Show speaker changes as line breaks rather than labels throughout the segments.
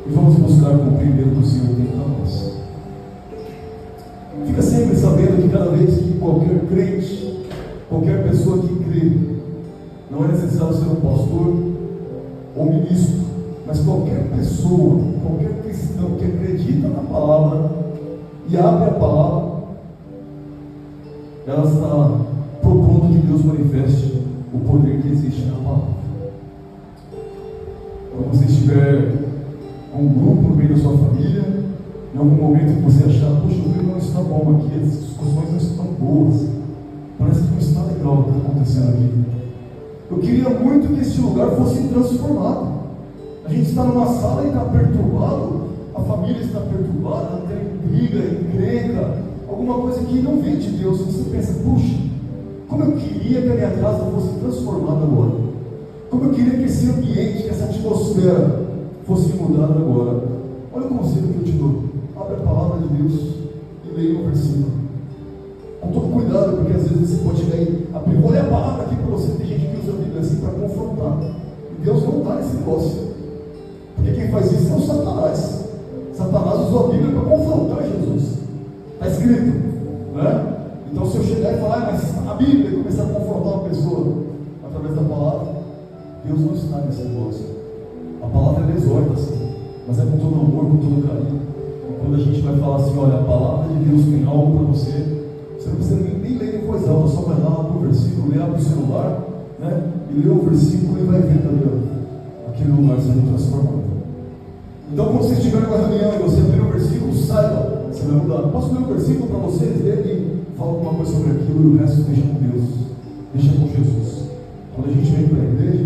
e vamos buscar compreender o que o Senhor tem para nós. Fica sempre sabendo que cada vez que qualquer crente, qualquer pessoa que crê, não é necessário ser um pastor ou ministro, mas qualquer pessoa, qualquer cristão que acredita na palavra e abre a palavra, ela está propondo que Deus manifeste o poder que existe na palavra. Quando você estiver com um grupo no meio da sua família, em algum momento que você achar, puxa, o grupo não está bom aqui, as discussões não estão boas, parece que não está legal o que está acontecendo aqui. Eu queria muito que esse lugar fosse transformado. A gente está numa sala e está perturbado, a família está perturbada, tem briga, encrenca, alguma coisa que não vem de Deus. Você pensa, puxa, como eu queria que a minha casa fosse transformada agora. Como eu queria que esse ambiente, que essa atmosfera fosse mudada agora. Olha o conselho que eu te dou. Abre a palavra de Deus e leia o versículo. Com todo cuidado, porque às vezes você pode chegar e abrir. Olha a palavra aqui para você. Tem gente que usa a Bíblia assim para confrontar. E Deus não está nesse negócio. Porque quem faz isso é o Satanás. Satanás usou a Bíblia para confrontar Jesus. Está escrito, né? Então, se eu chegar e falar, mas a Bíblia, e começar a confrontar uma pessoa através da palavra, Deus não está nesse negócio. A palavra é exorta, assim, mas é com todo amor, com todo carinho. E quando a gente vai falar assim, olha, a palavra de Deus tem algo para você, você não precisa nem ler em voz alta, só vai lá para o versículo, lê, abre o celular, né? E lê o versículo e vai ver também aquele lugar sendo transformado. Então, quando você estiver numa reunião e você abrir o versículo, saiba, você vai mudar. Posso ler o versículo para vocês? Ele fala alguma coisa sobre aquilo e o resto deixa com Deus, deixa com Jesus. Quando a gente vem para a igreja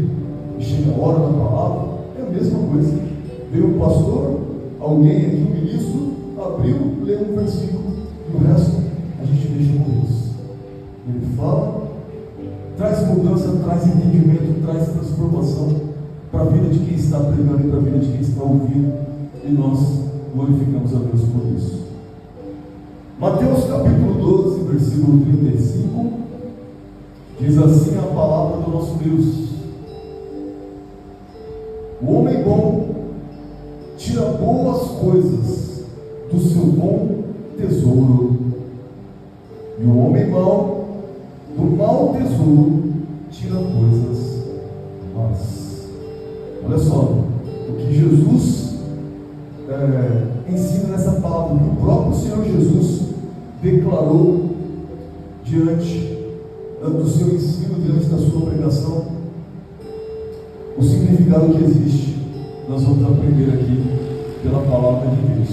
e chega a hora da palavra, é a mesma coisa. Veio um pastor, alguém aqui, um ministro, abriu, leu um versículo e o resto a gente deixa com Deus. Ele fala, traz mudança, traz entendimento, traz transformação para a vida de quem está pregando e para a vida de quem está ouvindo, e nós glorificamos a Deus por isso. Mateus capítulo 12, versículo 35, diz assim a palavra do nosso Deus: o homem bom tira boas coisas do seu bom tesouro, e o homem mau do mau tesouro tira coisas más. Olha só, o que Jesus ensina nessa palavra, que o próprio Senhor Jesus declarou diante do seu ensino, diante da sua pregação, o significado que existe, nós vamos aprender aqui pela palavra de Deus.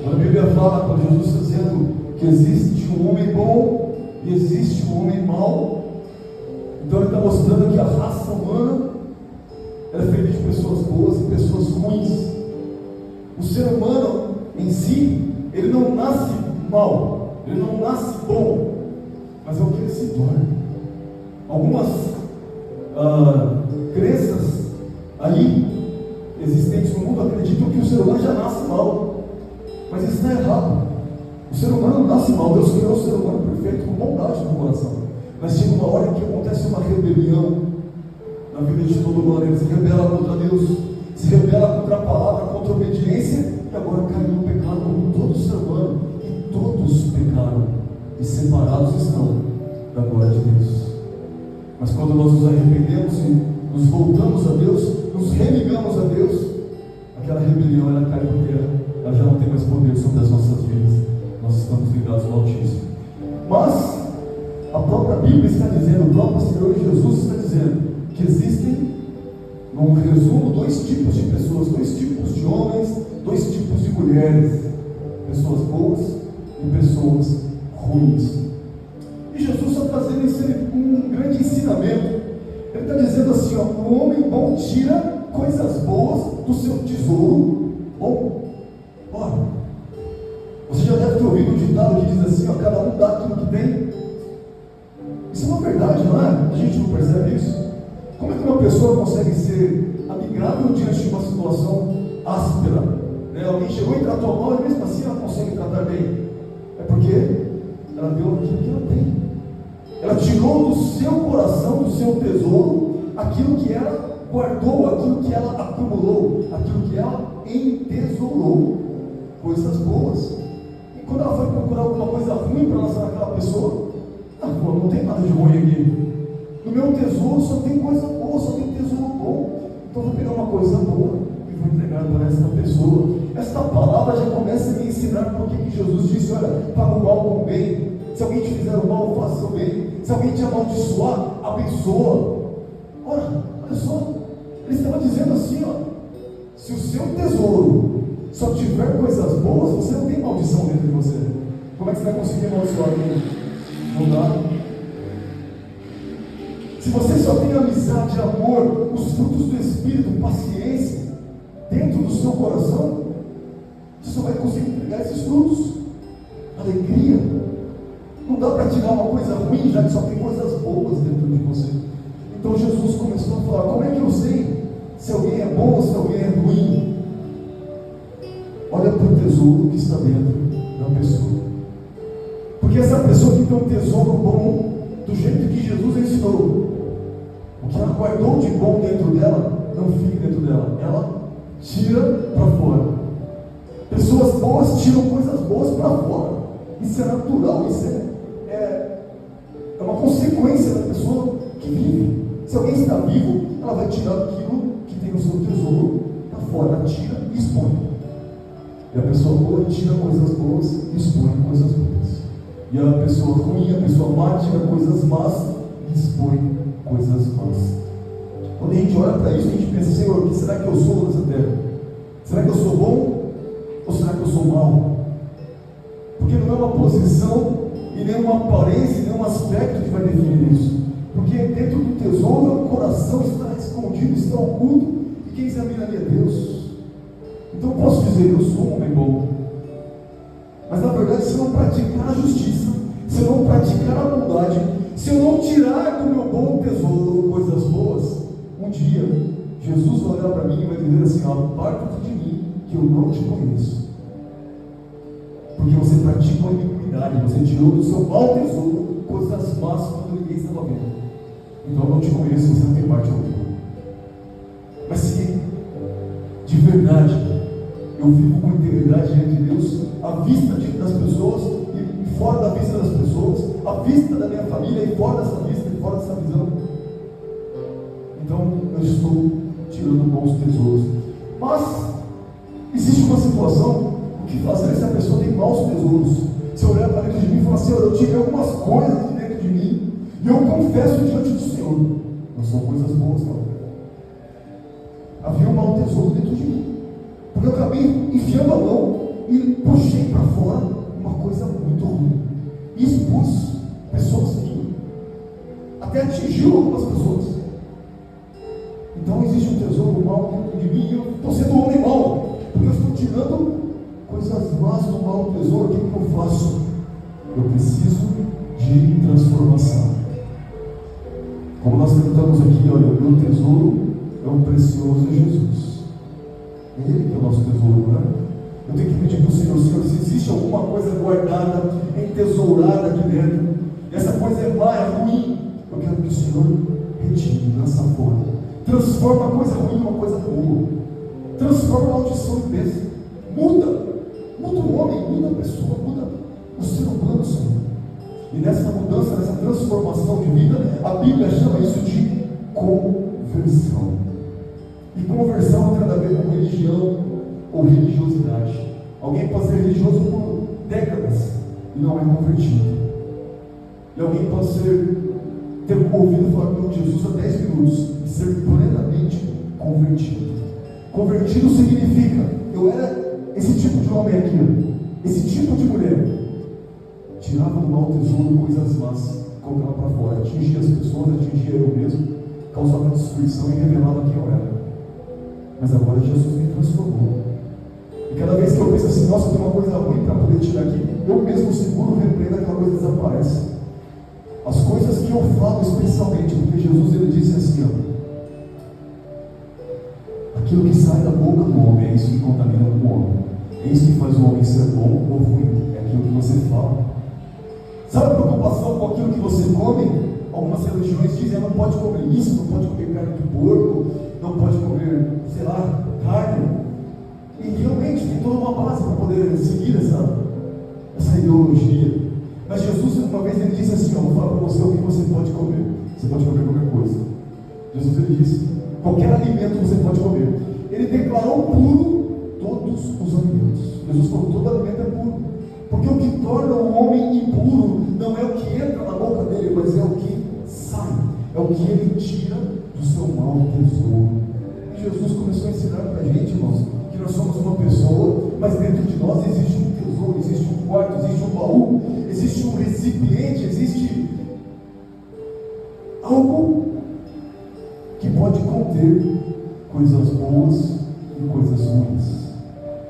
A Bíblia fala, quando Jesus está dizendo que existe um homem bom e existe um homem mau, então ele está mostrando que a raça humana ela é feita de pessoas boas e pessoas ruins. O ser humano em si, ele não nasce mal, ele não nasce bom, mas é o que ele se torna. Algumas crenças aí existentes no mundo acreditam que o ser humano já nasce mal, mas isso está errado. O ser humano não nasce mal. Deus criou o ser humano perfeito, com bondade no coração, mas chega uma hora que acontece uma rebelião na vida de todo humano. Ele se rebela contra Deus, se rebela contra a palavra, contra a obediência, e agora caiu no pecado, como todo ser humano, e todos pecaram e separados estão da glória de Deus. Mas quando nós nos arrependemos e nos voltamos a Deus, nos renegamos a Deus, aquela rebelião ela cai por terra, ela já não tem mais poder sobre as nossas vidas. Nós estamos ligados ao Altíssimo. Mas a própria Bíblia está dizendo, o próprio Senhor Jesus está dizendo que existem, num resumo, dois tipos de pessoas, dois tipos de homens, dois tipos de mulheres: pessoas boas e pessoas ruins. E Jesus está trazendo um grande ensinamento. Ele está dizendo assim, ó, o homem bom tira coisas boas do seu tesouro bom. Ora, você já deve ter ouvido um ditado que diz assim, ó, cada um dá aquilo que tem. Isso é uma verdade, não é? A gente não percebe isso. Como é que uma pessoa consegue ser amigável diante de uma situação áspera? Né? Alguém chegou e tratou mal e mesmo assim ela consegue tratar bem. É porque ela deu aquilo que ela tem. Ela tirou do seu coração, do seu tesouro, aquilo que ela guardou, aquilo que ela acumulou, aquilo que ela entesourou coisas boas. E quando ela foi procurar alguma coisa ruim para lançar naquela pessoa, ela falou: não tem nada de ruim aqui. No meu tesouro só tem coisa boa, só tem tesouro bom. Então eu vou pegar uma coisa boa e vou entregar para esta pessoa. Esta palavra já começa a me ensinar porque que Jesus disse: olha, paga o mal com o bem. Se alguém te fizer o mal, faça o bem. Se alguém te amaldiçoar, abençoa. Olha só, ele estava dizendo assim, ó: se o seu tesouro só tiver coisas boas, você não tem maldição dentro de você. Como é que você vai conseguir amaldiçoar alguém? Não dá. Se você só tem amizade, amor, os frutos do Espírito, paciência, dentro do seu coração, você só vai conseguir entregar esses frutos. Alegria. Não dá para tirar uma coisa ruim, já que só tem coisas boas dentro de você. Então Jesus começou a falar: como é que eu sei se alguém é bom ou se alguém é ruim? Olha para o tesouro que está dentro da pessoa. Porque essa pessoa que tem um tesouro bom, do jeito que Jesus ensinou, o que ela guardou de bom dentro dela, não fica dentro dela, ela tira para fora. Pessoas boas tiram coisas boas para fora. Isso é natural, isso é uma consequência da pessoa que vive. Se alguém está vivo, ela vai tirar aquilo que tem no seu tesouro para fora, ela tira e expõe. E a pessoa boa tira coisas boas e expõe coisas boas. E a pessoa ruim, a pessoa má, tira coisas más e expõe coisas más. Quando a gente olha para isso, a gente pensa: Senhor, o que será que eu sou nessa terra? Será que eu sou bom ou será que eu sou mau? Porque não é uma posição e nem uma aparência, nem um aspecto que vai definir isso. Porque dentro do tesouro, o coração está escondido, está oculto, e quem examina ali é Deus. Então eu posso dizer: eu sou um homem bom. Mas na verdade, se eu não praticar a justiça, se eu não praticar a bondade, se eu não tirar do meu bom tesouro coisas boas, um dia Jesus vai olhar para mim e vai dizer assim: aparta-te de mim, que eu não te conheço. Porque você pratica a iniquidade, você tirou do seu mau tesouro coisas más quando ninguém estava vendo. Então eu não te conheço, você não tem parte comigo. Mas se de verdade eu vivo com integridade diante de Deus, à vista das pessoas e fora da vista das pessoas, à vista da minha família e fora dessa vista e fora dessa visão, então eu estou tirando bons tesouros. Mas existe uma situação: o que fazer se a pessoa tem maus tesouros? Se eu olhar para dentro de mim e falar: Senhor, eu tive algumas coisas de dentro de mim e eu confesso diante do Senhor, não são coisas boas, não. Havia um mau tesouro dentro de mim, porque eu acabei enfiando a mão e puxei para fora uma coisa muito ruim e expus pessoas aqui, até atingiu algumas pessoas. Então existe um tesouro mau dentro de mim e eu estou sendo um homem mau, porque eu estou tirando coisas más do mau tesouro. O que eu faço? Eu preciso de transformação. Como nós cantamos aqui, olha, o meu tesouro é o precioso Jesus. É Ele que é o nosso tesouro, não é? Eu tenho que pedir para o Senhor: Senhor, se existe alguma coisa guardada, entesourada aqui dentro, e essa coisa é má, é ruim, eu quero que o Senhor retire, lança fora. Transforma a coisa ruim em uma coisa boa. Transforma a maldição em bênção. Muda o homem, muda a pessoa, muda o ser humano, Senhor. E nessa mudança, nessa transformação de vida, a Bíblia chama isso de conversão. E conversão não tem nada a ver com religião ou religiosidade. Alguém pode ser religioso por décadas e não é convertido. E alguém pode ter ouvido falar com Jesus há 10 minutos e ser plenamente convertido. Convertido significa: eu era esse tipo de homem aqui, esse tipo de mulher, tirava do mau tesouro coisas más, colocava para fora, atingia as pessoas, atingia eu mesmo, causava destruição e revelava quem eu era. Mas agora Jesus me transformou. E cada vez que eu penso assim: nossa, tem uma coisa ruim para poder tirar aqui, eu mesmo seguro, repreendo, aquela coisa desaparece. As coisas que eu falo especialmente, porque Jesus ele disse assim: aquilo que sai da boca do homem é isso que contamina o homem, é isso que faz o homem ser bom ou ruim, é aquilo que você fala. Sabe a preocupação com aquilo que você come? Algumas religiões dizem: não pode comer isso, não pode comer carne de porco, não pode comer, sei lá, carne. E realmente tem toda uma base para poder seguir essa ideologia. Mas Jesus, uma vez, ele disse assim: vou falar para você o que você pode comer. Você pode comer qualquer coisa. Jesus, ele disse: qualquer alimento você pode comer. Ele declarou puro todos os alimentos. Jesus falou: todo alimento é puro. Porque o que torna o homem impuro não é o que entra na boca dele, mas é o que sai. É o que ele tira do seu mau tesouro. E Jesus começou a ensinar para a gente, irmãos, que nós somos uma pessoa, mas dentro de nós existe um tesouro, existe um quarto, existe um baú, existe um recipiente, existe algo que pode conter coisas boas e coisas ruins.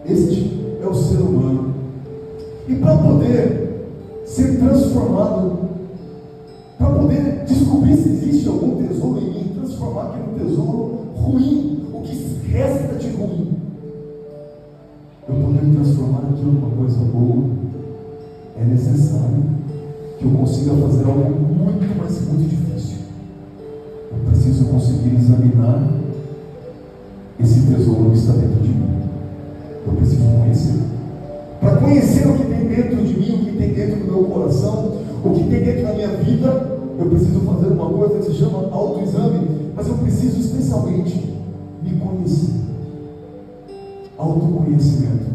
Este é o ser humano. E para poder ser transformado, para poder descobrir se existe algum tesouro em mim, transformar aquilo em tesouro ruim, o que resta de ruim, eu poder transformar aquilo numa coisa boa, é necessário que eu consiga fazer algo muito, mas muito difícil. Eu preciso conseguir examinar esse tesouro que está dentro de mim. Eu preciso conhecer. Para conhecer o que tem dentro de mim, o que tem dentro do meu coração, o que tem dentro da minha vida, eu preciso fazer uma coisa que se chama autoexame, mas eu preciso especialmente me conhecer. Autoconhecimento.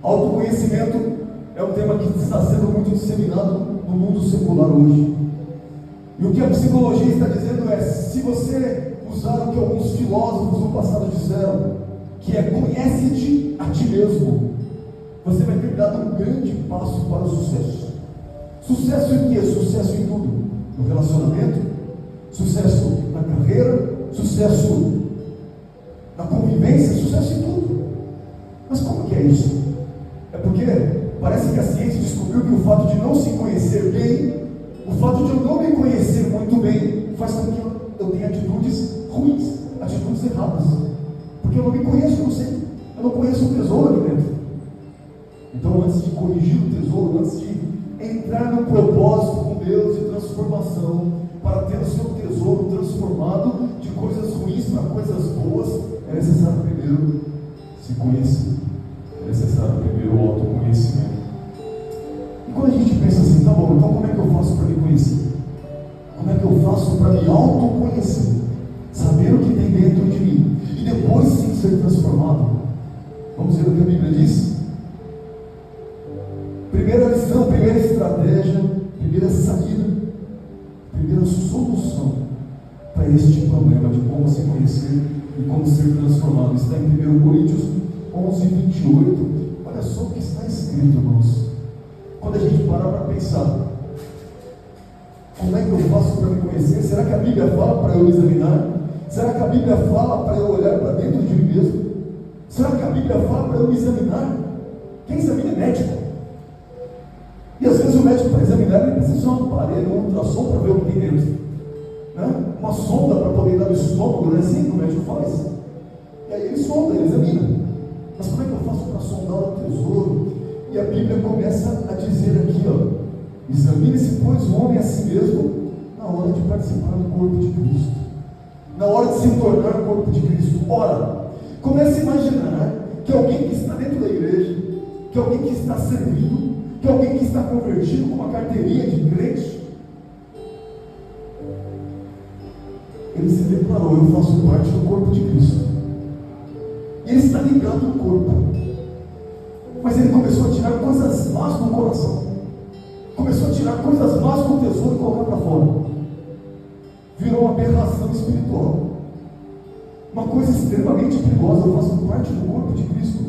Autoconhecimento é um tema que está sendo muito disseminado no mundo secular hoje. E o que a psicologia está dizendo é: se você usar o que alguns filósofos no passado disseram, que é conhece-te a ti mesmo, você vai ter dado um grande passo para o sucesso. Sucesso em quê? Sucesso em tudo. No relacionamento, sucesso na carreira, sucesso na convivência, sucesso em tudo. Mas como que é isso? É porque parece que a ciência descobriu que o fato de não se conhecer bem, o fato de eu não me conhecer muito bem, faz com que eu tenha atitudes ruins, atitudes erradas. Porque eu não me conheço, eu não conheço o tesouro aqui dentro. Então, antes de corrigir o tesouro, antes de entrar no propósito com Deus de transformação, para ter o seu tesouro transformado de coisas ruins para coisas boas, é necessário primeiro se conhecer. É necessário primeiro o autoconhecimento. E quando a gente pensa assim: tá bom, então como é que eu faço para me conhecer? Como é que eu faço para me autoconhecer? Saber o que tem dentro de mim e depois sim ser transformado. Vamos ver o que a Bíblia diz? Primeira lição, primeira estratégia, primeira saída, primeira solução para este problema de como se conhecer e como ser transformado está em 1 Coríntios 11, 28. Olha só o que está escrito, irmãos. Quando a gente parar para pensar, como é que eu faço para me conhecer? Será que a Bíblia fala para eu me examinar? Será que a Bíblia fala para eu olhar para dentro de mim mesmo? Será que a Bíblia fala para eu me examinar? Quem examina é médico. E às vezes o médico, para examinar, ele precisa de um aparelho, um ultrassom para ver o que tem dentro, né? Uma sonda para poder dar no estômago, não é assim que o médico faz? E aí ele sonda, ele examina. Mas como é que eu faço para sondar o tesouro? E a Bíblia começa a dizer aqui, examine-se, pois, o homem a si mesmo na hora de participar do corpo de Cristo, na hora de se tornar o corpo de Cristo. Ora, comece a imaginar que alguém que está dentro da igreja, que alguém que está servindo, que alguém que está convertido com uma carteirinha de crente, ele se declarou: eu faço parte do corpo de Cristo. E ele está ligado ao corpo. Mas ele começou a tirar coisas más do coração. Começou a tirar coisas más do tesouro e colocar para fora. Virou uma aberração espiritual. Uma coisa extremamente perigosa. Eu faço parte do corpo de Cristo.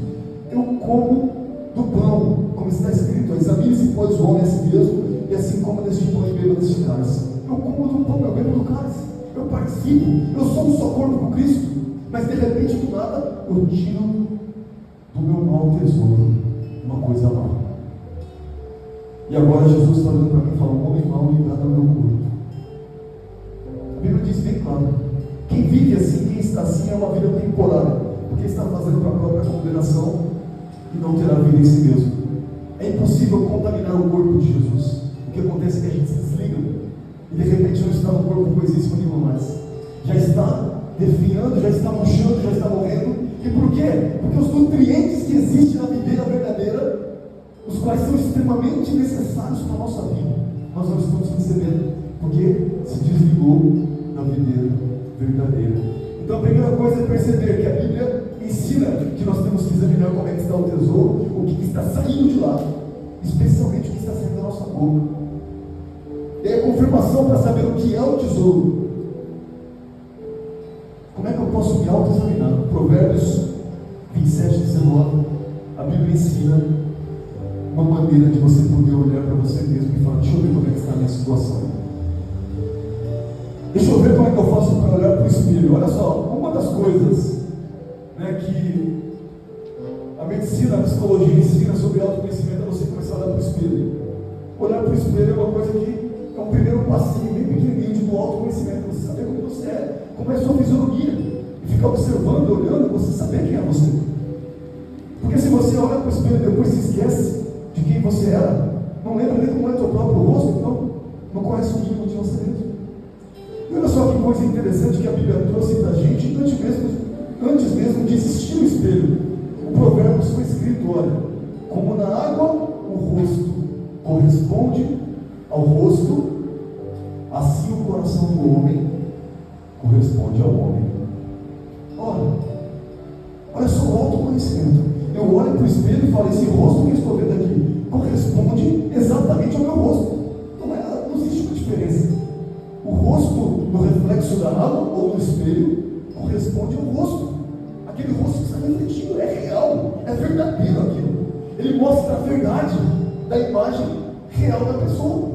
Eu como do pão, como está escrito: examine-se, pois, o homem a si mesmo, e assim coma deste pão e beba deste cálice. Eu como do pão, eu bebo do cálice, eu participo, eu sou um só corpo com Cristo, mas de repente, do nada, eu tiro do meu mau tesouro uma coisa má. E agora Jesus está olhando para mim e fala: um homem mau ligado ao meu corpo. A Bíblia diz bem claro: quem vive assim, quem está assim, é uma vida temporária, porque está fazendo para a própria condenação e não terá vida em si mesmo. É impossível contaminar o corpo de Jesus. O que acontece é que a gente se desliga e de repente não está no corpo coisíssimo nenhuma mais. Já está definhando, já está murchando, já está morrendo, E por quê? Porque os nutrientes que existem na videira verdadeira, os quais são extremamente necessários para a nossa vida, nós não estamos recebendo, porque se desligou da videira verdadeira. Então a primeira coisa é perceber que a Bíblia ensina que nós temos que examinar como é que está o tesouro, o que está saindo de lá, especialmente o que está saindo da nossa boca. E a confirmação para saber o que é o tesouro. Como é que eu posso me autoexaminar? Provérbios 27, 19, a Bíblia ensina uma maneira de você poder olhar para você mesmo e falar: deixa eu ver como é que está a minha situação. Deixa eu ver como é que eu faço para olhar para o espelho. Olha só, uma das coisas, né, que a medicina, a psicologia ensina sobre autoconhecimento é você começar a olhar para o espelho. Olhar para o espelho é uma coisa que é um primeiro passinho bem pequenininho do autoconhecimento. Você saber como você é, como é a sua fisionomia, e ficar observando, olhando, você saber quem é você. Porque se você olha para o espelho e depois se esquece de quem você era, não lembra nem como é o seu próprio rosto, então não conhece o mínimo de você mesmo. E olha só que coisa interessante que a Bíblia trouxe para a gente antes mesmo de existir o espelho. O Provérbios foi escrito: olha, como na água o rosto corresponde ao rosto, assim o coração do homem corresponde ao homem. Olha só o autoconhecimento. Eu olho para o espelho e falo: esse rosto que eu estou vendo aqui corresponde exatamente ao meu rosto. Não existe uma diferença. O rosto no reflexo da água ou no espelho corresponde ao rosto. Aquele rosto que está refletido é real, é verdadeiro aquilo. Ele mostra a verdade da imagem real da pessoa.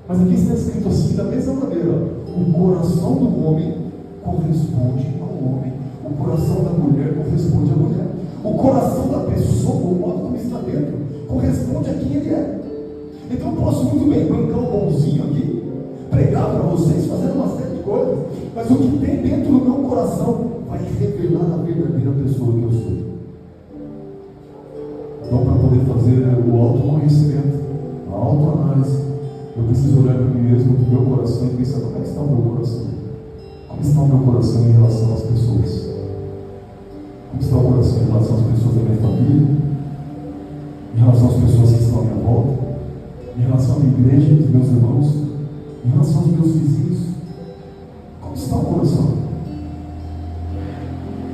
Mas aqui está escrito assim, da mesma maneira: o coração do homem corresponde ao homem, o coração da mulher corresponde à mulher, o coração da pessoa, o modo como está dentro, corresponde a quem ele é. Então eu posso muito bem bancar o bonzinho aqui, pregar para vocês, fazer uma série de coisas, mas o que tem dentro do meu coração vai revelar a verdadeira pessoa que eu sou. Então, para poder fazer o autoconhecimento, a autoanálise, eu preciso olhar para mim mesmo, para o meu coração, e pensar: como é que está o meu coração? Como está o meu coração em relação às pessoas? Como está o coração em relação às pessoas da minha família? Em relação às pessoas que estão à minha volta? Em relação à minha igreja, aos meus irmãos? Em relação aos meus vizinhos? Como está o coração?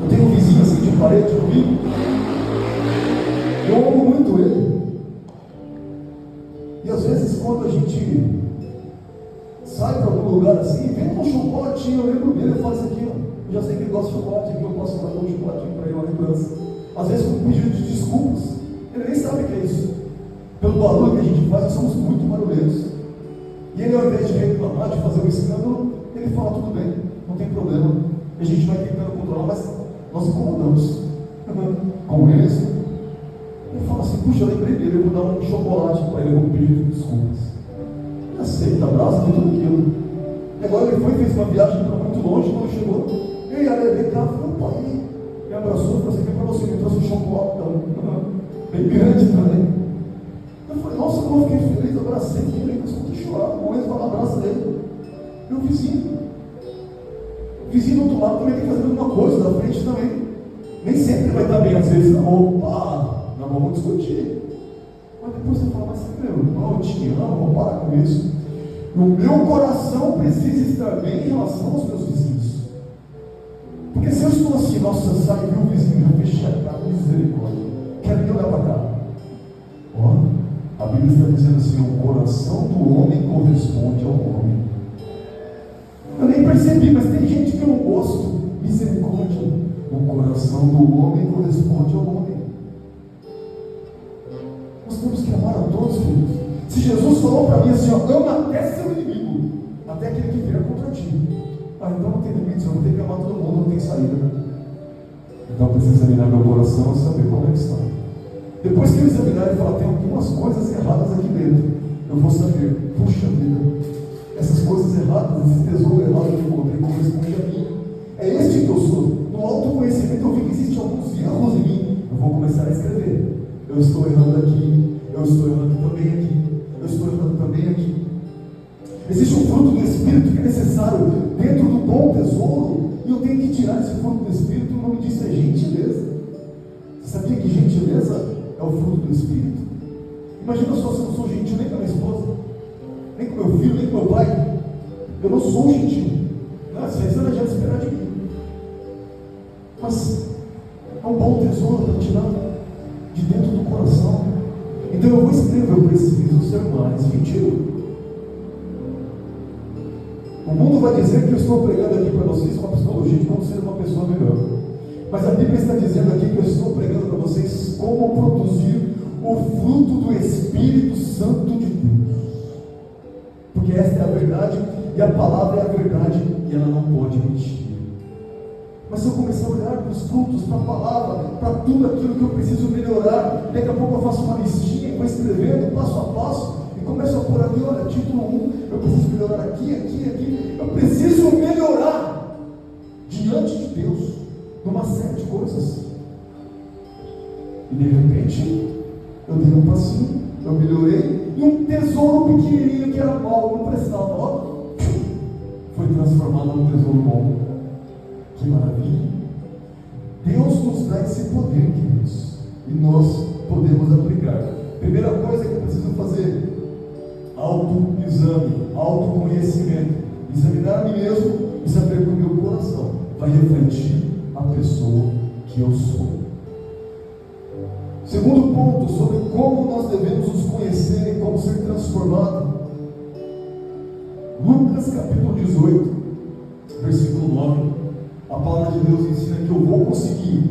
Eu tenho um vizinho assim de parede comigo. Eu amo muito ele. E às vezes quando a gente sai para algum lugar assim, vem um chocolatinho, eu lembro dele, eu faço isso aqui, ó. Eu já sei que ele gosta de chocolate, aqui eu posso dar um chocolatinho para ele, uma lembrança. Às vezes com um pedido de desculpas, ele nem sabe o que é isso. Pelo barulho que a gente faz, nós somos muito barulhentos. E ele, ao invés de reclamar, de fazer um escândalo, ele fala: tudo bem, não tem problema. E a gente vai tentando controlar, mas nós incomodamos com eles. Ele fala assim: puxa, eu lembrei dele, eu vou dar um chocolate para ele, com um pedido de desculpas. Ele aceita, abraça, tem tudo aquilo. E agora ele foi e fez uma viagem para muito longe. Quando chegou, eu ia levar cá, falei: pai, me abraçou, falou assim: aqui para você, me trouxe um chocolate bem grande também. Eu falei: nossa, como eu fiquei feliz, eu abracei, fiquei de chorar, com ele, para abraço dele. Meu vizinho. O vizinho do outro lado também tem que fazer alguma coisa, da frente também. Nem sempre vai estar bem, às vezes, opa, não vamos discutir. Mas depois você fala: mas meu irmão, eu te amo, vou parar com isso. O meu coração precisa estar bem em relação aos meus vizinhos. Porque se eu estou assim: nossa, sai, viu o vizinho, já fechei a cara, misericórdia, quero nem olhar para cá. A Bíblia está dizendo assim: o coração do homem corresponde ao homem. Eu nem percebi, mas tem gente que eu não gosto. Misericórdia. O coração do homem corresponde ao homem. Nós temos que amar a todos, filhos. Se Jesus falou para mim assim: ó, ama até seu inimigo, até aquele que vier contra ti. Então não tem limites, eu não tenho que amar todo mundo, não tem saída. Então eu preciso examinar meu coração e saber como é que está. Depois que eu examinar e falar: tem algumas coisas erradas aqui dentro, eu vou saber: puxa vida, essas coisas erradas, esse tesouro errado que eu encontrei corresponde a mim. É este que eu sou. No autoconhecimento eu vi que existem alguns erros em mim. Eu vou começar a escrever: eu estou errando aqui, eu estou errando também aqui, eu estou errando também aqui. Existe um fruto do Espírito que é necessário dentro do bom tesouro, e eu tenho que tirar esse fruto do Espírito. O nome disso é Eu não sou gentil. Isso aí você não adianta esperar de mim. Mas é um bom tesouro para tirar de dentro do coração. Então eu vou escrever: eu preciso ser mais gentil. O mundo vai dizer que eu estou pregando aqui para vocês uma psicologia de como ser uma pessoa melhor. Mas a Bíblia está dizendo aqui que eu estou pregando para vocês como produzir o fruto do Espírito Santo de Deus. Porque esta é a verdade, e a palavra é a verdade, e ela não pode mentir. Mas se eu começar a olhar para os frutos, para a palavra, para tudo aquilo que eu preciso melhorar, daqui a pouco eu faço uma listinha e vou escrevendo passo a passo, e começo a pôr ali: olha, título 1, eu preciso melhorar aqui, aqui, aqui. Eu preciso melhorar diante de Deus numa série de coisas. E de repente eu dei um passinho, eu melhorei, e um tesouro pequenininho que era mal, não prestava, foi transformado num tesouro bom. Que maravilha! Deus nos dá esse poder, queridos, e nós podemos aplicar. Primeira coisa que eu preciso fazer: autoexame, autoconhecimento. Examinar a mim mesmo e saber que o meu coração vai refletir a pessoa que eu sou. Segundo ponto, sobre como nós devemos nos conhecer e como ser transformado. Lucas capítulo 18, versículo 9. A palavra de Deus ensina que eu vou conseguir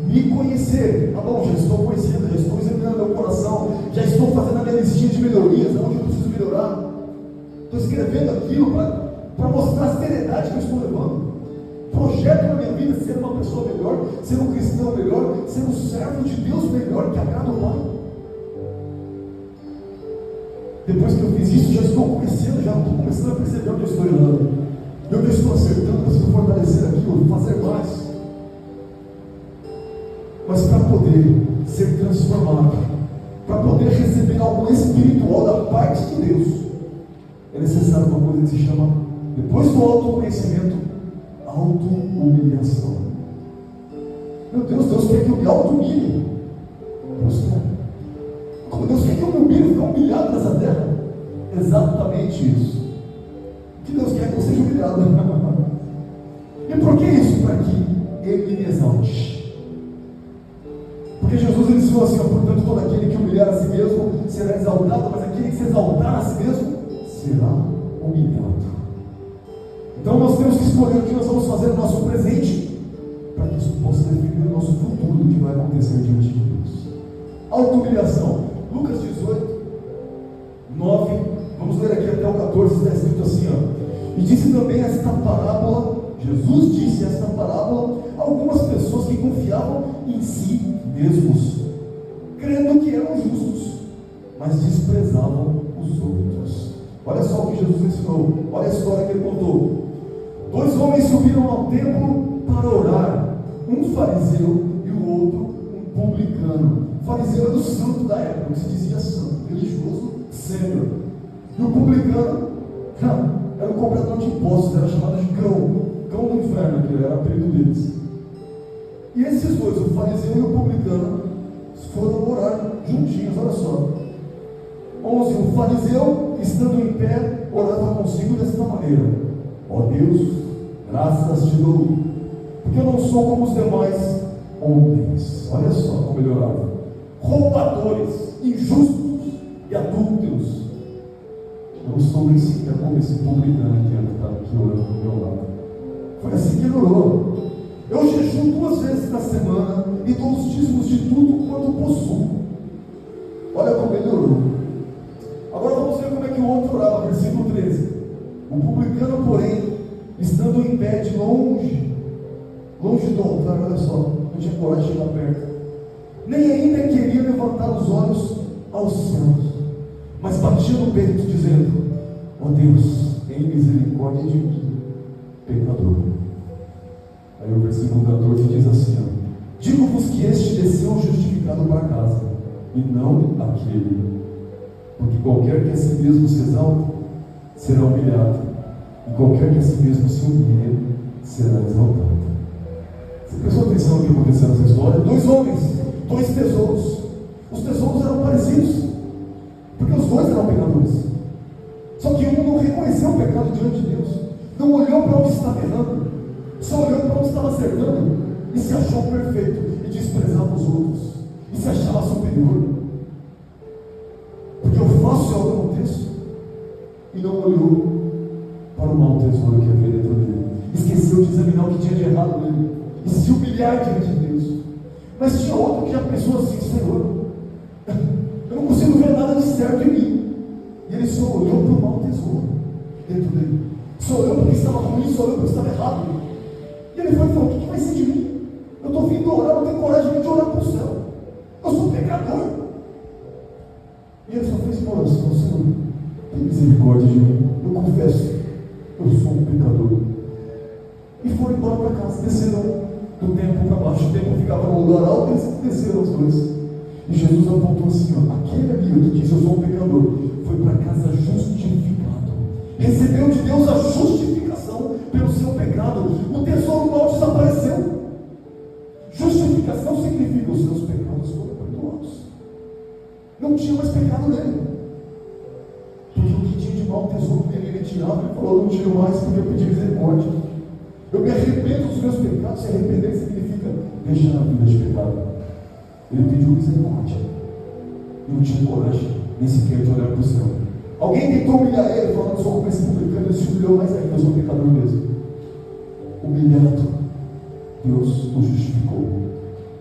me conhecer. Tá bom, já estou conhecendo, já estou examinando meu coração, já estou fazendo a minha listinha de melhorias, aonde eu preciso melhorar. Estou escrevendo aquilo para mostrar a seriedade que eu estou levando. Projeto na minha vida ser uma pessoa melhor, ser um cristão melhor, ser um servo de Deus melhor, que agrada o Pai. Depois que eu fiz isso, já estou conhecendo, já estou começando a perceber onde eu estou errando, onde eu estou acertando, preciso fortalecer aquilo, fazer mais. Mas para poder ser transformado, para poder receber algo espiritual da parte de Deus, é necessário uma coisa que se chama, depois do autoconhecimento, auto-humilhação. Meu Deus, Deus quer que eu me auto-humilhe. Deus quer. Como Deus quer que eu me humilhe, ficar humilhado nessa terra? Exatamente isso. O que Deus quer é que eu seja humilhado. E por que isso? Para que Ele me exalte. Porque Jesus ele ensinou assim: portanto, todo aquele que humilhar a si mesmo será exaltado, mas aquele que se exaltar a si mesmo será humilhado. Então nós temos que escolher o que nós vamos fazer no nosso presente, para que isso possa definir o nosso futuro, do que vai acontecer diante de Deus. Auto-humilhação. Lucas 18, 9, vamos ler aqui até o 14, está escrito assim: e disse também esta parábola, Jesus disse esta parábola a algumas pessoas que confiavam em si mesmos, crendo que eram justos, mas desprezavam os outros. Olha só o que Jesus ensinou, olha a história que ele contou. 2 homens subiram ao templo para orar, um fariseu e o outro um publicano. O fariseu era o santo da época, que se dizia santo, religioso, sênior. E o publicano era o cobrador de impostos, era chamado de cão do inferno, que era o apelido deles. E esses dois, o fariseu e o publicano, foram orar juntinhos. Olha só. 11. O fariseu, estando em pé, orava consigo desta maneira: ó Deus, graças te dou, porque eu não sou como os demais homens. Olha só como ele orava: roubadores, injustos e adúlteros. Eu não estou nem sequer como esse publicano que está aqui orando do meu lado. Foi assim que ele orou: eu jejuo 2 vezes na semana e dou os dízimos de tudo quanto possuo. Olha como ele orou. Agora vamos ver como é que o outro orava, versículo 13. O publicano, porém, estando em pé de longe do altar, olha só, não tinha coragem de chegar perto, nem ainda queria levantar os olhos aos céus, mas batia no peito, dizendo: ó Deus, tem misericórdia de mim, pecador. Aí o versículo 14 diz assim: digo-vos que este desceu justificado para casa, e não aquele. Porque qualquer que a si mesmo se exalta, será humilhado, e qualquer que a si mesmo se humilha, será exaltado. Você prestou atenção no que aconteceu nessa história? 2 homens, 2 tesouros. Os tesouros eram parecidos, porque os 2 eram pecadores. Só que um não reconheceu o pecado diante de Deus, não olhou para onde estava errando, só olhou para onde estava acertando e se achou perfeito e desprezava os outros e se achava superior, porque o fácil é o contexto, e não olhou para o mau tesouro que havia dentro dele, esqueceu de examinar o que tinha de errado nele e se humilhar diante de Deus. Mas tinha outro que já pensou assim: Senhor, eu não consigo ver nada de certo em mim. E ele só olhou para o mau tesouro dentro dele, só olhou para o que estava ruim, só olhou para o que estava errado. E ele foi e falou: o que vai ser de mim? Eu estou vindo orar, não tenho coragem nem de orar para o céu, eu sou pecador. E ele só fez uma oração: Senhor, tem misericórdia de mim, eu confesso, eu sou um pecador. E foram embora para casa, desceram do templo para baixo, o templo ficava no lugar alto, eles desceram os dois. E Jesus apontou assim: ó, aquele ali que diz eu sou um pecador, foi para casa justificado, recebeu de Deus a justificação pelo seu pecado, o tesouro mal desapareceu. Justificação significa os seus pecados foram perdoados, não tinha mais pecado nele, porque o que tinha de mau tesouro nele ele tirava. Ele falou: não tiro mais porque eu pedi misericórdia, eu me arrependo dos meus pecados. Se arrepender significa deixar a vida de pecado. Ele pediu misericórdia, não tinha coragem nem sequer de olhar para o céu. Alguém tentou humilhar ele, falando: eu sou como esse publicano. Ele se humilhou mais ainda: eu sou pecador mesmo. Humilhado, Deus o justificou.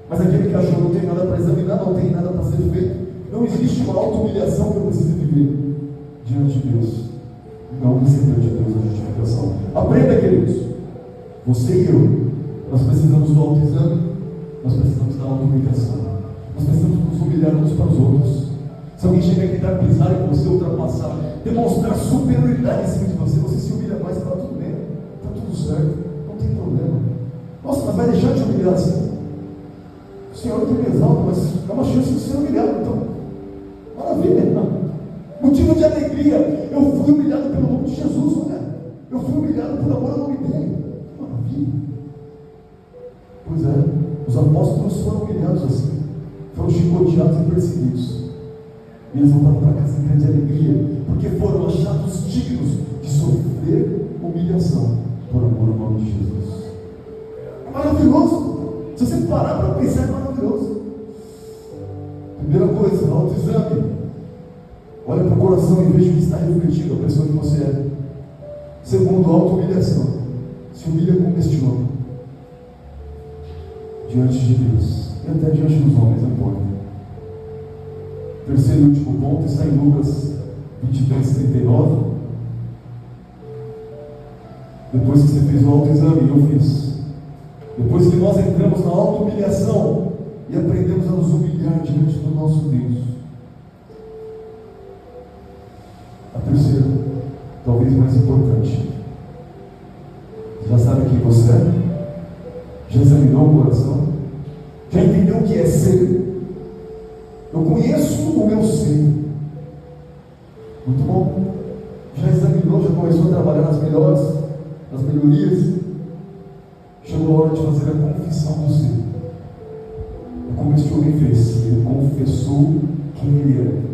Mas aquele que achou: não tem nada para examinar, não tem nada para ser feito, não existe uma auto-humilhação que eu preciso viver diante de Deus, não recebeu de Deus a justificação. Aprenda, queridos, você e eu, nós precisamos do autoexame, nós precisamos da auto-humilhação, nós precisamos nos humilhar uns para os outros. Se alguém chega a tentar pisar em você, ultrapassar, demonstrar superioridade em cima de você, você se humilha mais, está tudo bem, está tudo certo, não tem problema. Nossa, mas vai deixar de humilhar assim? O Senhor tem me exalta, mas é uma chance de ser humilhado, então maravilha, motivo de alegria. Eu fui humilhado pelo nome de Jesus, olha, eu fui humilhado por amor ao nome dele, maravilha. Pois é, os apóstolos foram humilhados assim, foram chicoteados e perseguidos, e eles voltaram para casa em grande alegria, porque foram achados dignos de sofrer humilhação por amor ao nome de Jesus. É maravilhoso, se você parar para pensar, é maravilhoso. Primeira coisa, autoexame. Olha para o coração e veja o que está refletindo a pessoa que você é. Segundo, auto-humilhação. Se humilha como este homem diante de Deus e até diante dos homens, não importa. Terceiro e último ponto está em Lucas 23:39. Depois que você fez o autoexame, eu fiz. Depois que nós entramos na auto-humilhação e aprendemos a nos humilhar diante do nosso Deus. A terceira, talvez mais importante. Já sabe quem você é? Já examinou o coração? Já entendeu o que é ser? Eu conheço o meu ser. Muito bom. Já examinou, já começou a trabalhar nas melhorias. Chegou a hora de fazer a confissão do ser. É como este homem fez. Ele confessou quem ele é.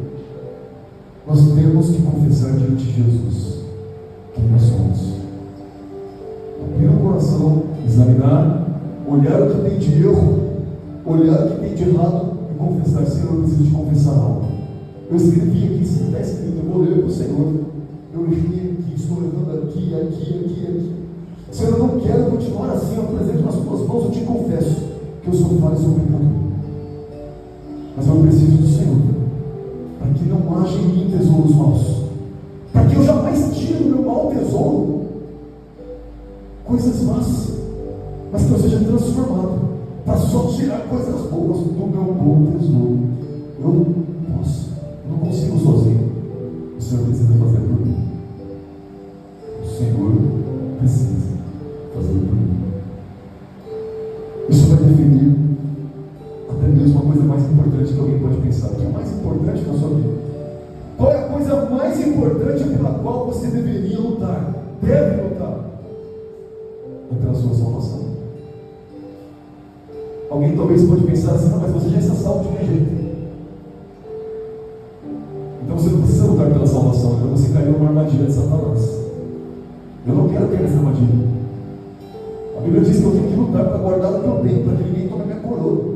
Nós temos que confessar diante de Jesus quem nós somos. Abrir o coração, examinar, olhar o que tem de erro, olhar o que tem de errado e confessar: Senhor, eu preciso te confessar algo. Eu escrevi aqui, se está escrito, eu vou ler para o Senhor. Eu errei aqui, estou errando aqui. Senhor, eu não quero continuar assim, eu apresento nas tuas mãos, eu te confesso que eu sou falho e sou pecador. Mas eu preciso do Senhor, para que não haja em mim tesouros maus, para que eu jamais tire do meu mau tesouro coisas más, mas que eu seja transformado, para só tirar coisas boas do meu bom tesouro. Eu não posso, eu não consigo sozinho. O Senhor precisa fazer por mim. O Senhor precisa fazer por mim. Isso vai definir até mesmo uma coisa mais importante que alguém pode pensar. O que é mais importante na sua vida? Qual é a coisa mais importante pela qual você deveria lutar? Deve lutar? É pela sua salvação. Alguém talvez pode pensar assim: não, mas você já está salvo de qualquer jeito, então você não precisa lutar pela salvação. salvação. Então você caiu numa armadilha de Satanás. Eu não quero cair nessa armadilha. A Bíblia diz que eu tenho que lutar para guardar o meu bem, para que ninguém tome minha coroa.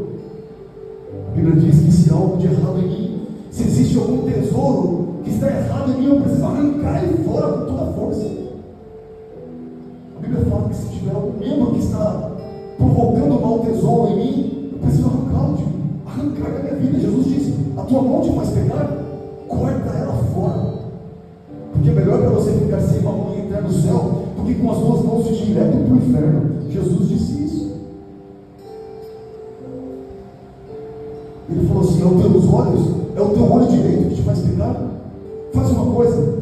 A Bíblia diz que se há algo de errado em mim, se existe algum tesouro que está errado em mim, eu preciso arrancar ele fora com toda a força. A Bíblia fala que se tiver algum membro que está provocando um mau tesouro em mim, eu preciso arrancá-lo de mim, arrancar da minha vida. Jesus disse: a tua mão te faz pecar, corta ela fora. Porque é melhor para você ficar sem uma mão e entrar no céu, do que com as duas mãos ir direto para o inferno. Jesus disse isso. Ele falou assim: é os teus olhos, é o teu olho direito que te faz pecar? Faz uma coisa,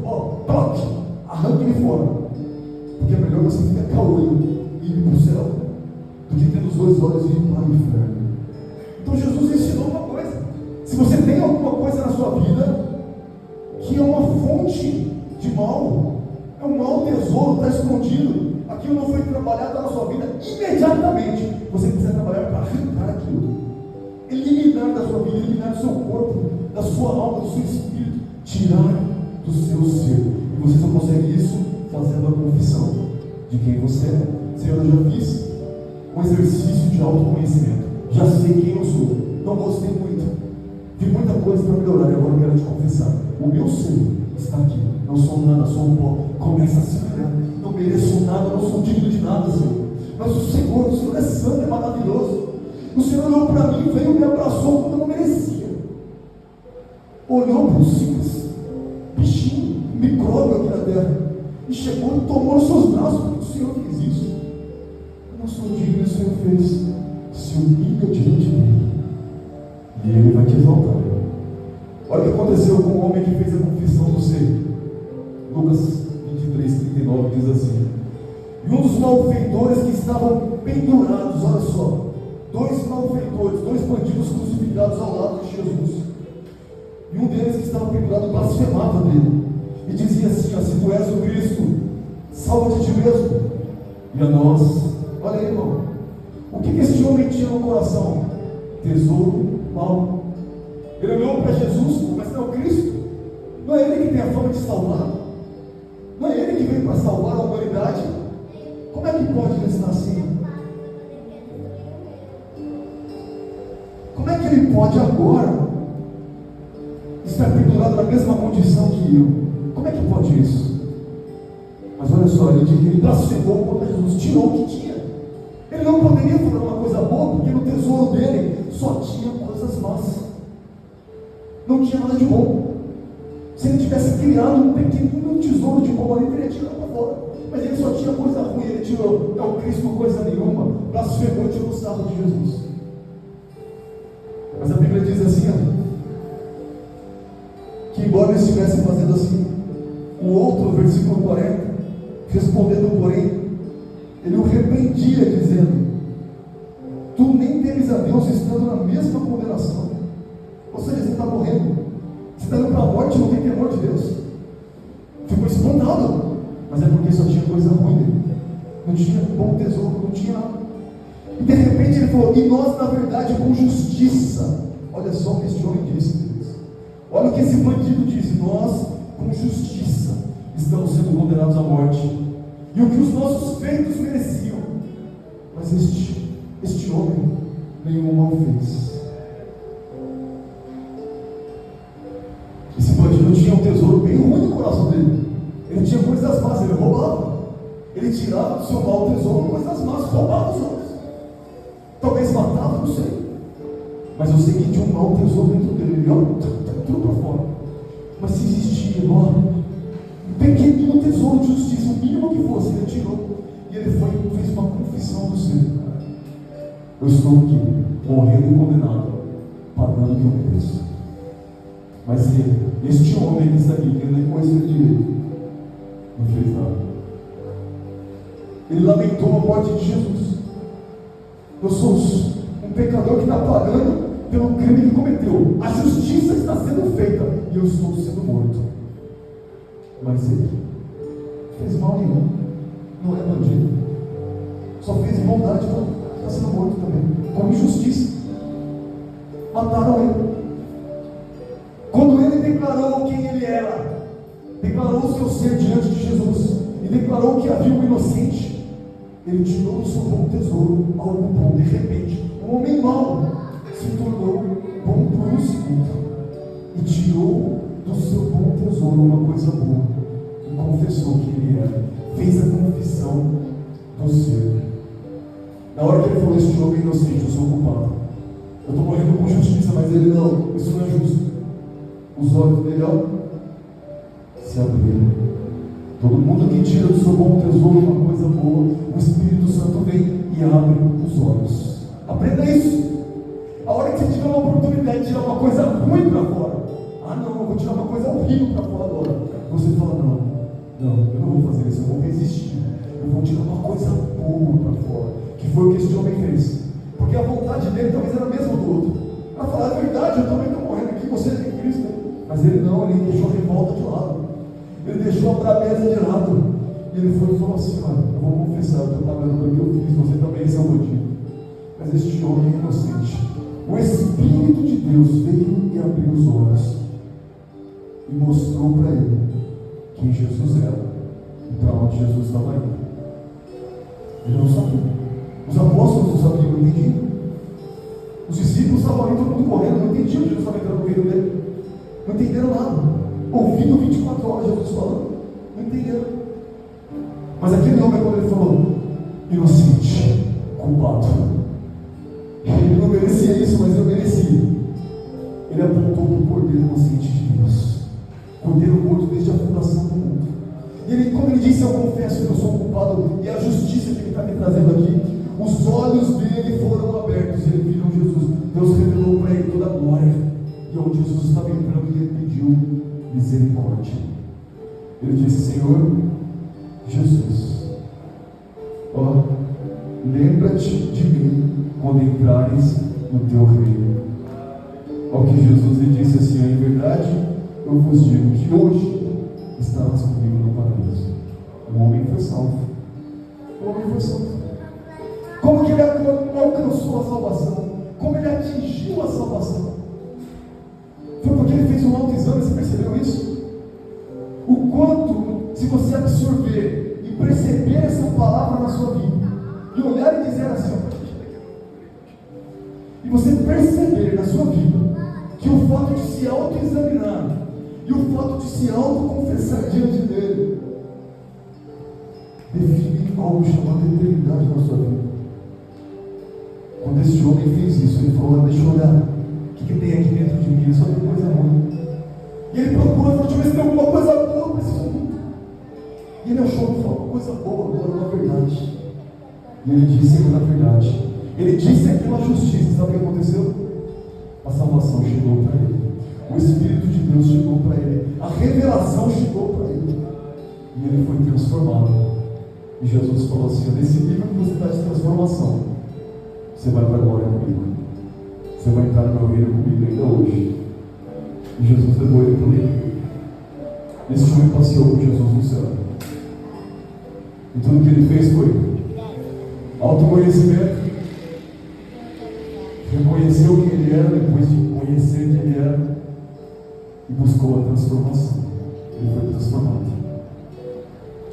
toque, arranque ele fora. Porque é melhor você ficar com o olho e ir para o céu, do que ter os dois olhos e ir para o inferno. Então Jesus ensinou uma coisa: se você tem alguma coisa na sua vida que é uma fonte de mal, é um mau tesouro, está escondido, aquilo não foi trabalhado na sua vida, imediatamente você precisa trabalhar para arrancar aquilo, eliminar da sua vida, eliminar do seu corpo, da sua alma, do seu espírito, tirar do seu ser. E você só consegue isso fazendo a confissão de quem você é. Senhor, eu já fiz um exercício de autoconhecimento, já sei quem eu sou, não gostei muito, vi muita coisa para melhorar, e agora eu quero te confessar: o meu ser está aqui, não sou nada, sou um pó. Começa a se olhar: não mereço nada, não sou digno de nada, Senhor. Mas o Senhor é santo, é maravilhoso. O Senhor olhou para mim, veio e me abraçou quando eu não merecia. Olhou para o simples bichinho, micróbio aqui na terra, e chegou e tomou nos seus braços. O Senhor fez isso. Eu não sou digno, o Senhor fez. Se humilha diante dele, e ele vai te exaltar. Olha o que aconteceu com o homem que fez a confissão do ser. Lucas 23:39 diz assim: e um dos malfeitores que estavam pendurados, olha só, dois malfeitores, dois bandidos crucificados ao lado de Jesus, e um deles que estava pendurado blasfemava dele, e dizia assim: se tu és o Cristo, salva-te de ti mesmo, e a nós. Olha aí, irmão, o que esse homem tinha no coração? Tesouro mau. Ele olhou para Jesus, mas não é o Cristo, não é ele que tem a fama de salvar, não é ele que veio para salvar a humanidade. Como é que pode ele estar assim? Como é que ele pode agora estar pendurado na mesma condição que eu? Como é que pode isso? Mas olha só, ele blasfemou contra Jesus, tirou o que tinha. Ele não poderia fazer uma coisa boa, porque no tesouro dele só tinha coisas más, não tinha nada de bom. Se ele tivesse criado um pequenino tesouro de bom, ele teria tirado para fora. Mas ele só tinha coisa ruim, ele tirou. É o Cristo coisa nenhuma, blasfemou e tirou o sarro de Jesus. Mas a Bíblia diz assim, que embora ele estivesse fazendo assim, o outro, versículo 40, respondendo porém, ele o repreendia, dizendo: tu nem temes a Deus estando na mesma condenação. Ou seja, você está morrendo, você está indo para a morte, não tem temor de Deus. Ficou espantado, mas é porque só tinha coisa ruim dele, não tinha bom tesouro, não tinha nada. E de repente ele falou: e nós, na verdade, com justiça. Olha só o que esse homem disse, Deus. Olha o que esse bandido disse: nós, com justiça, estamos sendo condenados à morte, e o que os nossos feitos mereciam. Mas este homem nenhum mal fez. Esse bandido tinha um tesouro bem ruim no coração dele. Ele tinha coisas más, ele roubava. Ele tirava do seu mau tesouro coisas más, roubava os outros. Talvez matava, não sei. Mas eu sei que tinha um mau tesouro dentro dele. Ele olha, tudo para fora. Mas se existia, um pequenino tesouro de justiça, o mínimo que fosse, ele tirou. E ele fez uma confissão do ser: eu estou aqui, morrendo e condenado, pagando o que eu mereço. Mas este homem que está aqui, que nem conhecia direito, não fez nada. Ele lamentou a morte de Jesus. Eu sou um pecador que está pagando pelo crime que cometeu. A justiça está sendo feita e eu estou sendo morto. Mas ele fez mal nenhum, não é bandido, só fez bondade, então está sendo morto também, com injustiça. Mataram ele. Quando ele declarou quem ele era, declarou o seu ser diante de Jesus e declarou que havia um inocente, ele tirou do seu bom tesouro algo bom. De repente, um homem mau se tornou bom por um segundo e tirou do seu bom tesouro uma coisa boa e confessou que ele era, fez a confissão do ser. Na hora que ele falou: este homem é inocente, eu sou culpado, eu estou morrendo com justiça, mas ele não, isso não é justo. Os olhos dele, se abriram. Todo mundo que tira do seu bom tesouro uma coisa boa, o Espírito Santo vem e abre os olhos. Aprenda isso. A hora que você tiver uma oportunidade de tirar uma coisa ruim para fora, não, eu vou tirar uma coisa horrível para fora agora. Você fala: não, eu não vou fazer isso, eu vou resistir. Eu vou tirar uma coisa boa para fora. Que foi o que esse homem fez. Porque a vontade dele talvez era a mesma do outro. Para falar a verdade, eu também estou morrendo aqui, você tem Cristo. Mas ele não, ele deixou a revolta de lado. Ele deixou a brabeza de lado. E ele foi e falou assim: olha, eu vou confessar, eu estou pagando pelo que eu fiz, você também é seu bandido. Mas este homem é inocente. O Espírito de Deus veio e abriu os olhos e mostrou para ele quem Jesus era e para onde Jesus estava indo. Ele não sabia. Os apóstolos não sabiam, não entendiam. Os discípulos estavam ali, todo mundo correndo, não entendiam que Jesus estava entrando no reino dele. Não entenderam nada. Ouvindo 24 horas Jesus falando, não entenderam. Mas aquele homem, quando ele falou: inocente, culpado, ele não merecia isso, mas eu merecia. Ele apontou para o Cordeiro inocente de Deus, Cordeiro morto desde a fundação do mundo. E ele, quando ele disse: eu confesso que eu sou culpado, e a justiça que ele está me trazendo aqui, os olhos dele foram abertos e ele viu Jesus. Deus revelou para ele toda a glória. E onde Jesus estava entrando, e ele pediu misericórdia. Ele disse: Senhor Jesus, lembra-te de mim quando entrares no teu reino. Ao que Jesus lhe disse assim: em verdade eu vos digo que hoje estarás comigo no paraíso. O homem foi salvo. O homem foi salvo. Como que ele alcançou a salvação? Como ele atingiu a salvação? Foi porque ele fez um autoexame. Você percebeu isso? O quanto, se você absorver e perceber essa palavra na sua vida, e olhar e dizer assim, e você perceber na sua vida que o fato de se autoexaminar e o fato de se autoconfessar diante dele define algo chamado eternidade na sua vida. Quando esse homem fez isso, ele falou: deixa eu olhar, o que tem aqui dentro de mim? Ele só tem coisa ruim. E ele procurou, falou: deixa eu ver se tem alguma coisa boa, eu preciso muito. E ele achou, falou: coisa boa, agora na verdade. E ele disse aquilo na verdade. Ele disse aquilo na justiça. Sabe o que aconteceu? A salvação chegou para ele. O Espírito de Deus chegou para ele. A revelação chegou para ele. E ele foi transformado. E Jesus falou assim: nesse nível que você está de transformação, você vai para a glória comigo. Você vai entrar no meu reino comigo ainda hoje. E Jesus levou ele para o reino. Esse homem passeou com Jesus no céu. E tudo que ele fez foi autoconhecimento. Reconheceu quem ele era depois de conhecer quem ele era. E buscou a transformação. Ele foi transformado.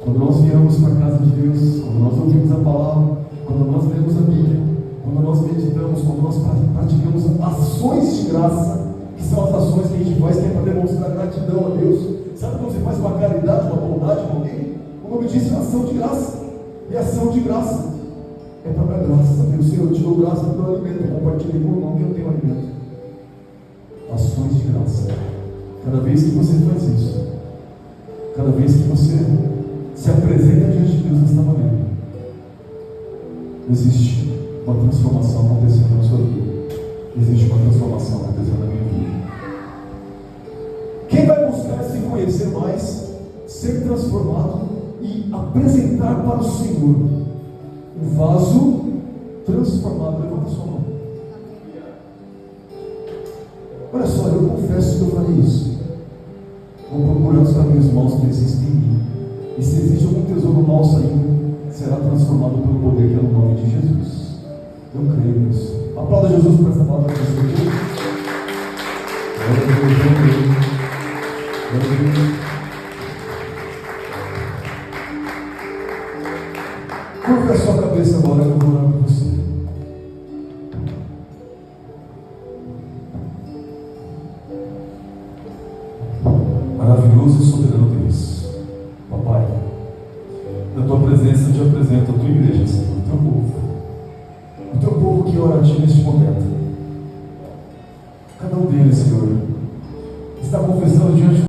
Quando nós viemos para a casa de Deus, quando nós ouvimos a palavra, quando nós lemos a Bíblia, quando nós meditamos, quando nós praticamos ações de graça, que são as ações que a gente faz que é para demonstrar gratidão a Deus. Sabe quando você faz uma caridade, uma bondade com alguém? O nome disso é ação de graça. E ação de graça é para dar graças a Deus. Senhor, eu te dou graça pelo alimento. Eu compartilhei com o irmão que eu tenho alimento. Ações de graça. Cada vez que você faz isso, cada vez que você se apresenta diante de Deus desta maneira, existe uma transformação acontecendo na sua vida. Existe uma transformação acontecendo na minha vida. Quem vai buscar se conhecer mais, ser transformado e apresentar para o Senhor um vaso transformado? Levanta a sua mão. Olha só, eu confesso que eu falei isso. Vou procurar os caminhos maus que existem em mim. E se existe algum tesouro mau saindo, será transformado pelo poder que é no nome de Jesus. Eu creio nisso. Aplauda Jesus por essa palavra que você ouviu. Glória a Deus. cabeça agora que eu vou orar com você. Maravilhoso e soberano